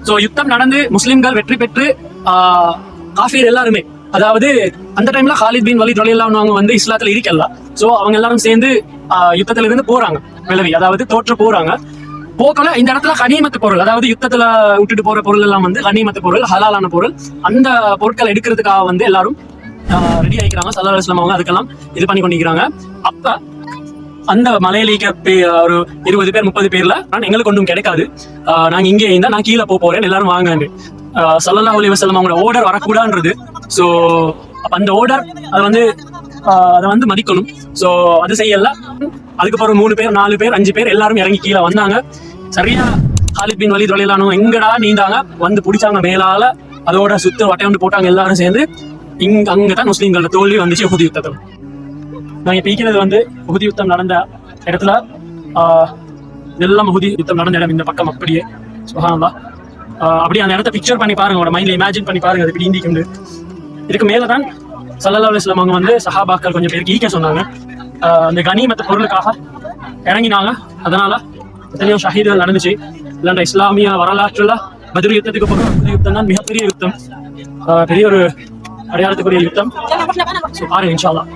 So யுத்தம் நடந்து முஸ்லிம்கள் வெற்றி பெற்று காஃபீர் எல்லாருமே, அதாவது அந்த டைம்ல ஹாலித் பின் வலீத் ரலியல்லாஹு அன்ஹு அவங்க வந்து இஸ்லாத்துல இருக்கல. சோ அவங்க எல்லாரும் சேர்ந்து யுத்தத்துல இருந்து போறாங்க, விலவி, அதாவது தோற்று போறாங்க. போக்கல இந்த இடத்துல கனிமத்து பொருள், அதாவது யுத்தத்துல விட்டுட்டு போற பொருள் எல்லாம் வந்து கனிமத்து பொருள், ஹலாலான பொருள். அந்த பொருட்களை எடுக்கிறதுக்காக வந்து எல்லாரும் ரெடி ஆகிக்கிறாங்க. ஸல்லல்லாஹு அலைஹி வஸல்லம் அவங்க அதுக்கெல்லாம் இது பண்ணி கொண்டிருக்கிறாங்க. அப்ப அந்த மலையிலிக்க ஒரு 20 பேர் 30 பேர்ல எங்களுக்கு ஒன்றும் கிடைக்காது, நாங்க இங்கே இருந்தா நான் கீழே போறேன், எல்லாரும் வாங்க. ஸல்லல்லாஹு அலைஹி வஸல்லம் அவங்களோட ஓர்டர் வரக்கூடாதுன்றது. ஸோ அப்ப அந்த ஓர்டர் அதை வந்து மதிக்கணும். ஸோ அது செய்யல. அதுக்கப்புறம் 3 பேர் 4 பேர் 5 பேர் எல்லாரும் இறங்கி கீழே வந்தாங்க. சரியா ஹாலித் பின் வலீத் ரலியல்லாஹு அன்ஹு எங்கடா நீந்தாங்க, வந்து பிடிச்சாங்க மேலால, அதோட சுத்த வட்டை வந்து போட்டாங்க எல்லாரும் சேர்ந்து. அங்கதான் முஸ்லீம்களோட தோல்வி வந்துச்சு உஹுத் யுத்தத்தில். நாங்க பிடிக்கிறது வந்து உஹுத் யுத்தம் நடந்த இடத்துல, எல்லாம் உஹுத் யுத்தம் நடந்த இடம் இந்த பக்கம். அப்படியே சுப்ஹானல்லாஹ், அப்படியே அந்த இடத்த பிக்சர் பண்ணி பாருங்க, உங்களோட மைண்ட்ல இமேஜின் பண்ணி பாருங்க. அது இப்படி இந்திக்குண்டு இதுக்கு மேலதான் ஸல்லல்லாஹு அலைஹி வஸல்லம் அவங்க வந்து சஹாபாக்கள் கொஞ்சம் பேருக்கு ஈக்க சொன்னாங்க. அந்த கனிமத்து பொருளுக்காக இறங்கினாங்க. அதனால எத்தனையோ ஷஹீதுகள் நடந்துச்சு. இல்லாண்ட இஸ்லாமிய வரலாற்றுல பத்ர் யுத்தத்துக்கு அப்புறம் யுத்தம் தான் மிகப்பெரிய யுத்தம், பெரிய ஒரு அடையாளத்துக்குரிய யுத்தம். பாருங்க இன்ஷா அல்லாஹ்.